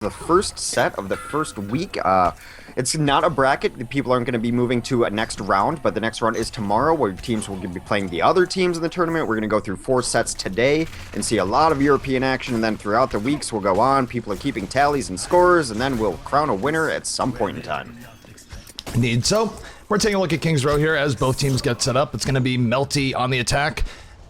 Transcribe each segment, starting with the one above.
The first set of the first week. It's not a bracket. The people aren't going to be moving to a next round, but the next round is tomorrow, where teams will be playing the other teams in the tournament. We're going to go through 4 sets today and see a lot of European action, and then throughout the weeks we'll go on. People are keeping tallies and scores, and then we'll crown a winner at some point in time. Indeed. So we're taking a look at King's Row here as both teams get set up. It's going to be Melty on the attack.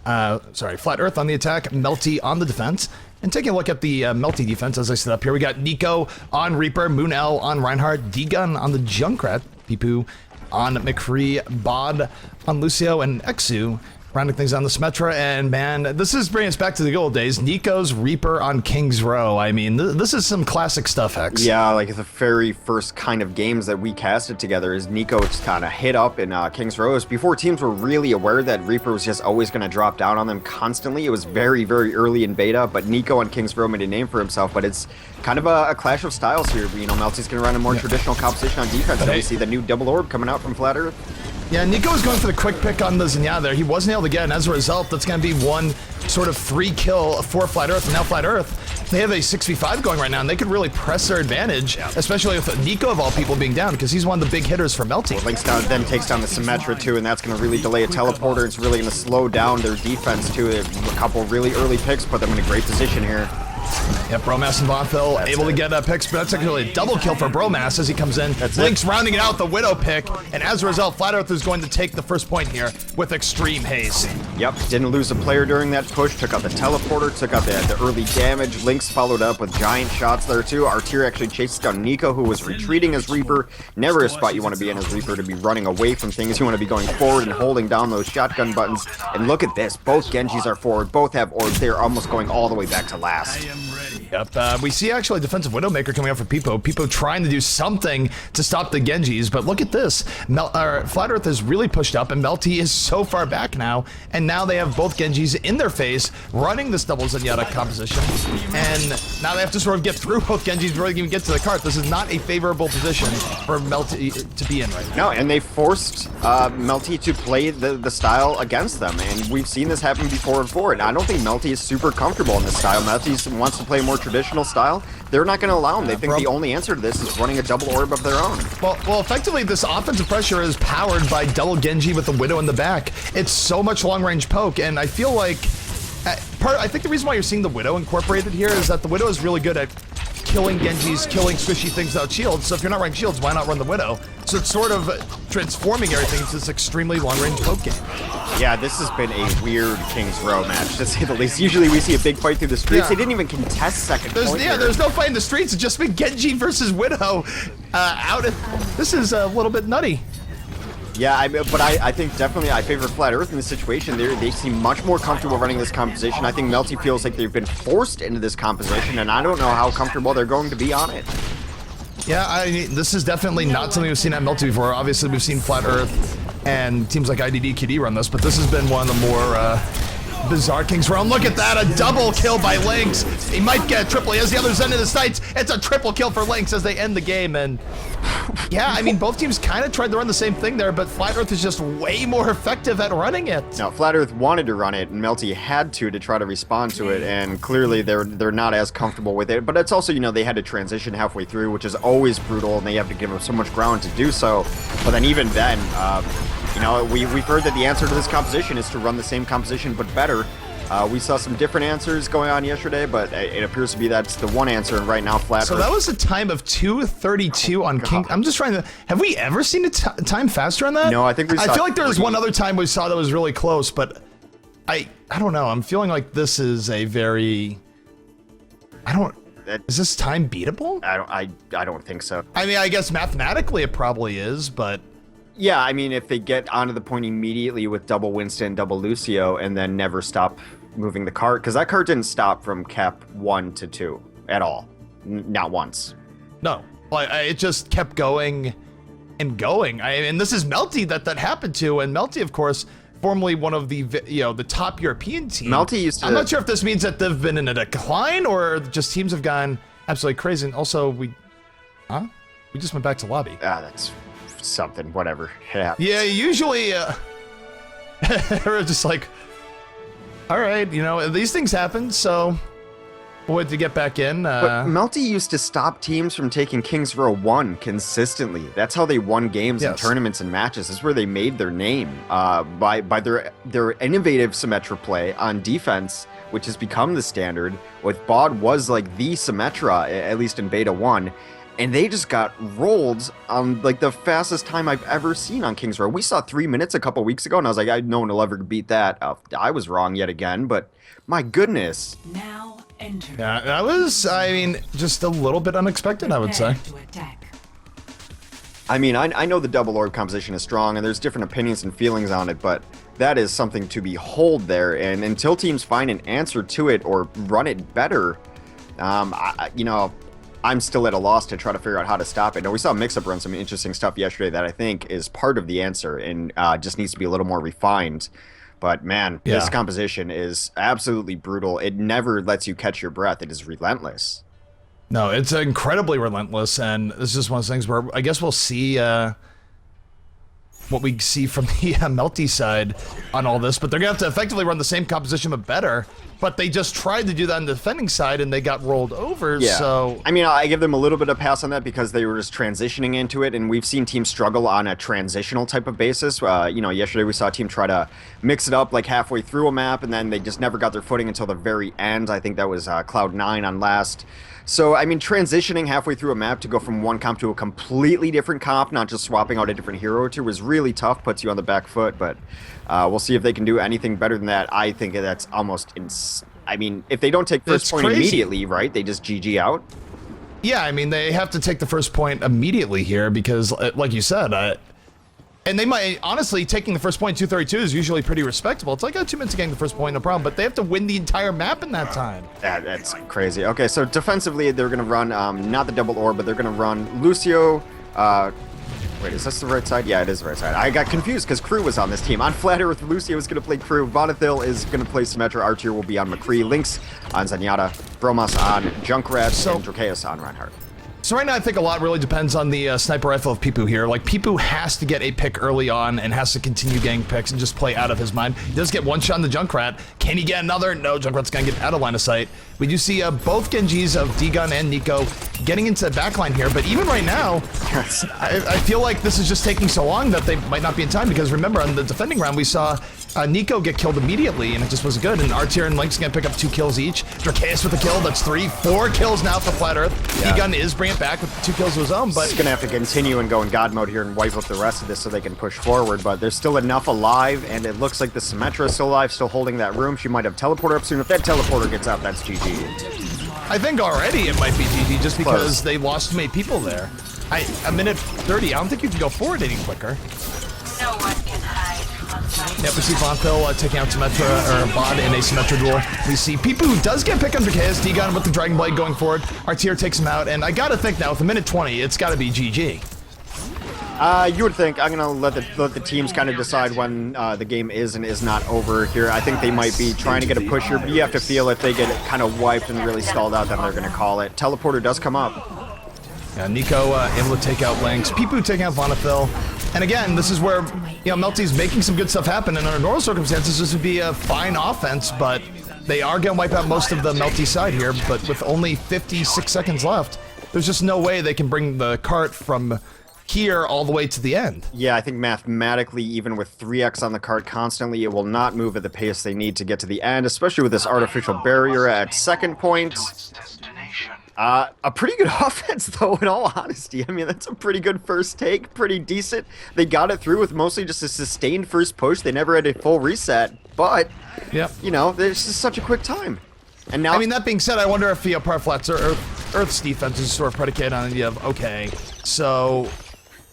Flat Earth on the attack, Melty on the defense. And taking a look at the Melty defense as I set up here, we got Nico on Reaper, Moonell on Reinhardt, D-Gun on the Junkrat, Peepoo on McCree, Bod on Lucio, and Exu rounding things on the Symmetra. And man, this is bringing us back to the old days. Nico's Reaper on King's Row. I mean, this is some classic stuff, Hex. Yeah, like the very first kind of games that we casted together is Nico just kind of hit up in King's Row. Before teams were really aware that Reaper was just always going to drop down on them constantly. It was very, very early in beta, but Nico on King's Row made a name for himself. But it's kind of a clash of styles here. You know, Melty's going to run a more traditional composition on defense. And we see the new double orb coming out from Flat Earth. Yeah, Nico was going for the quick pick on the Zenyatta there. He wasn't able to get it, and as a result, that's going to be one sort of free kill for Flat Earth. And now Flat Earth, they have a 6v5 going right now, and they could really press their advantage, especially with Nico, of all people, being down, because he's one of the big hitters for Melty. Well, Links down, then takes down the Symmetra, too, and that's going to really delay a teleporter. It's really going to slow down their defense, too. A couple really early picks put them in a great position here. Yep, Bromass and Bonfil able to get picks, but that's actually a double kill for Bromass as he comes in. Link's rounding it out, the Widow pick, and as a result, Flat Earth is going to take the first point here with extreme haste. Yep, didn't lose a player during that push, took out the teleporter, took out the early damage. Link's followed up with giant shots there too. Artier actually chases down Nico, who was retreating as Reaper. Never a spot you want to be in as Reaper, to be running away from things. You want to be going forward and holding down those shotgun buttons. And look at this, both Genjis are forward, both have orbs. They're almost going all the way back to last. Yep, we see actually a defensive Widowmaker coming out for Peepo. Peepo trying to do something to stop the Genjis, but look at this. Flat Earth is really pushed up, and Melty is so far back now, and now they have both Genjis in their face, running this double Zenyatta composition, and now they have to sort of get through both Genjis before they even get to the cart. This is not a favorable position for Melty to be in right now. No, and they forced Melty to play the style against them, and we've seen this happen before, and I don't think Melty is super comfortable in this style. Melty wants to play more traditional style. They're not going to allow them. They think the only answer to this is running a double orb of their own. Well, effectively, this offensive pressure is powered by double Genji with the Widow in the back. It's so much long-range poke, and I feel like I think the reason why you're seeing the Widow incorporated here is that the Widow is really good at killing Genjis, killing squishy things without shields. So if you're not running shields, why not run the Widow? So it's sort of transforming everything into this extremely long-range poke game. Yeah, this has been a weird King's Row match, to say the least. Usually we see a big fight through the streets. They didn't even contest second point. There's no fight in the streets. It's just been Genji versus Widow. This is a little bit nutty. Yeah, I think definitely I favor Flat Earth in this situation. They seem much more comfortable running this composition. I think Melty feels like they've been forced into this composition, and I don't know how comfortable they're going to be on it. Yeah, this is definitely not something we've seen at Melty before. Obviously, we've seen Flat Earth and teams like IDD, QD run this, but this has been one of the more bizarre King's Row. Look at that, a double kill by Lynx. He might get a triple. He has the other end of the sights. It's a triple kill for Lynx as they end the game, and yeah, I mean, both teams kind of tried to run the same thing there, but Flat Earth is just way more effective at running it. No, Flat Earth wanted to run it, and Melty had to try to respond to it, and clearly they're not as comfortable with it. But it's also, you know, they had to transition halfway through, which is always brutal, and they have to give them so much ground to do so. But then even then, you know, we've heard that the answer to this composition is to run the same composition, but better. We saw some different answers going on yesterday, but it appears to be that's the one answer, and right now Flat Earth. So that was a time of 2:32 on King. I'm just trying to. Have we ever seen a time faster on that? No, I think we saw. I feel like there was one other time we saw that was really close, but I don't know. I'm feeling like this is a very. Is this time beatable? I don't think so. I mean, I guess mathematically it probably is, but. Yeah, I mean, if they get onto the point immediately with double Winston, double Lucio, and then never stop moving the cart, because that cart didn't stop from cap 1 to 2 at all, not once. No, it just kept going and going. And this is Melty that happened to, and Melty, of course, formerly one of the the top European team. Melty used to. I'm not sure if this means that they've been in a decline or just teams have gone absolutely crazy. And also, we just went back to lobby. That's something. Whatever. Yeah. Yeah. Usually, we're just like, all right, you know, these things happen, so What to get back in? But Melty used to stop teams from taking Kings Row 1 consistently. That's how they won games and tournaments and matches. This is where they made their name by their innovative Symmetra play on defense, which has become the standard. With Bod was like the Symmetra, at least in Beta 1. And they just got rolled on like the fastest time I've ever seen on Kings Row. We saw 3 minutes a couple weeks ago, and I was like, no one will ever beat that. I was wrong yet again, but my goodness. Now enter. Yeah, that was, I mean, just a little bit unexpected, I would say. I mean, I know the double orb composition is strong, and there's different opinions and feelings on it, but that is something to behold there. And until teams find an answer to it or run it better, I'm still at a loss to try to figure out how to stop it. Now, we saw Mix-Up run some interesting stuff yesterday that I think is part of the answer and just needs to be a little more refined. But man, this composition is absolutely brutal. It never lets you catch your breath. It is relentless. No, it's incredibly relentless, and this is just one of those things where I guess we'll see what we see from the Melty side on all this, but they're gonna have to effectively run the same composition but better. But they just tried to do that on the defending side and they got rolled over. Yeah. So I mean, I give them a little bit of pass on that because they were just transitioning into it, and we've seen teams struggle on a transitional type of basis. Yesterday we saw a team try to mix it up like halfway through a map, and then they just never got their footing until the very end. I think that was Cloud9 on last. So, I mean, transitioning halfway through a map to go from one comp to a completely different comp, not just swapping out a different hero or two, was really tough, puts you on the back foot, but we'll see if they can do anything better than that. I think that's almost I mean, if they don't take first point immediately, right, they just GG out? Yeah, I mean, they have to take the first point immediately here because, like you said, and they might, honestly, taking the first point 232 is usually pretty respectable. It's like, 2 minutes of getting the first point, no problem, but they have to win the entire map in that time. That's crazy. Okay, so defensively, they're going to run, not the double orb, but they're going to run Lucio. Wait, is this the right side? Yeah, it is the right side. I got confused because Crew was on this team. On Flat Earth, Lucio is going to play Crew. Vonathil is going to play Symmetra. Archer will be on McCree. Lynx on Zenyatta. Bromas on Junkrat. And Drakeus on Reinhardt. So right now, I think a lot really depends on the sniper rifle of Pipu here. Like, Pipu has to get a pick early on and has to continue getting picks and just play out of his mind. He does get one shot on the Junkrat. Can he get another? No, Junkrat's gonna get out of line of sight. We do see both Genjis of D-Gun and Nico getting into the backline here, but even right now, I feel like this is just taking so long that they might not be in time, because remember, on the defending round, we saw Nico get killed immediately, and it just wasn't good, and Artier and Lynx gonna pick up 2 kills each. Drakeus with a kill, that's 3-4 kills now for Flat Earth. Yeah. D-Gun is bringing it back with 2 kills of his own, but he's gonna have to continue and go in God mode here and wipe up the rest of this so they can push forward, but there's still enough alive, and it looks like the Symmetra is still alive, still holding that room. She might have teleporter up soon. If that teleporter gets out, that's GG. I think already it might be GG just because they lost too many people there. A minute 30, I don't think you can go forward any quicker. No one can hide from my Yep, we see Vonthil taking out Symmetra, or Bod in a Symmetra duel. We see Pipu who does get picked on Drakeus, D-Gun with the Dragon Blade going forward. Artier takes him out, and I gotta think now, with a minute 20, it's gotta be GG. You would think. I'm gonna let the teams kind of decide when the game is and is not over here. I think they might be trying to get a push here, but you have to feel if they get kind of wiped and really stalled out, then they're gonna call it. Teleporter does come up. Yeah, Nico able to take out Lynx. Pipu taking out Vonthil. And again, this is where, Melty's making some good stuff happen, and under normal circumstances, this would be a fine offense, but they are gonna wipe out most of the Melty side here, but with only 56 seconds left, there's just no way they can bring the cart from here all the way to the end. Yeah, I think mathematically, even with 3x on the cart constantly, it will not move at the pace they need to get to the end, especially with this artificial barrier at second point. A pretty good offense, though, in all honesty. I mean, that's a pretty good first take, pretty decent. They got it through with mostly just a sustained first push. They never had a full reset, but, yep. There's just such a quick time. And now, I mean, that being said, I wonder if the part flats or Earth's defense is sort of predicated on the idea of, okay, so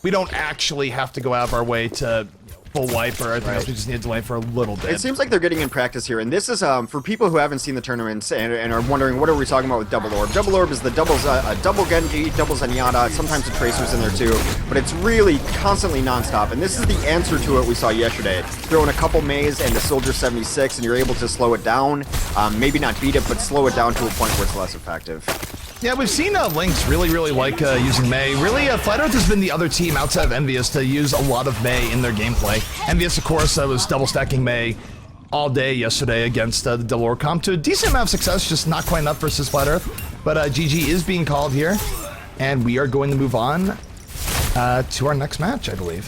we don't actually have to go out of our way to full wipe or anything else. We just need to delay for a little bit. It seems like they're getting in practice here, and this is for people who haven't seen the tournaments and are wondering what are we talking about with Double Orb. Double Orb is the double Genji, double Zenyatta, sometimes the Tracer's in there too, but it's really constantly non-stop, and this is the answer to it we saw yesterday. Throw in a couple Maze and a Soldier 76, and you're able to slow it down. Maybe not beat it, but slow it down to a point where it's less effective. Yeah, we've seen Lynx really like using Mei. Really, Flat Earth has been the other team outside of Envious to use a lot of Mei in their gameplay. Envious, of course, was double stacking Mei all day yesterday against the Delore comp to a decent amount of success, just not quite enough versus Flat Earth. But GG is being called here, and we are going to move on to our next match, I believe.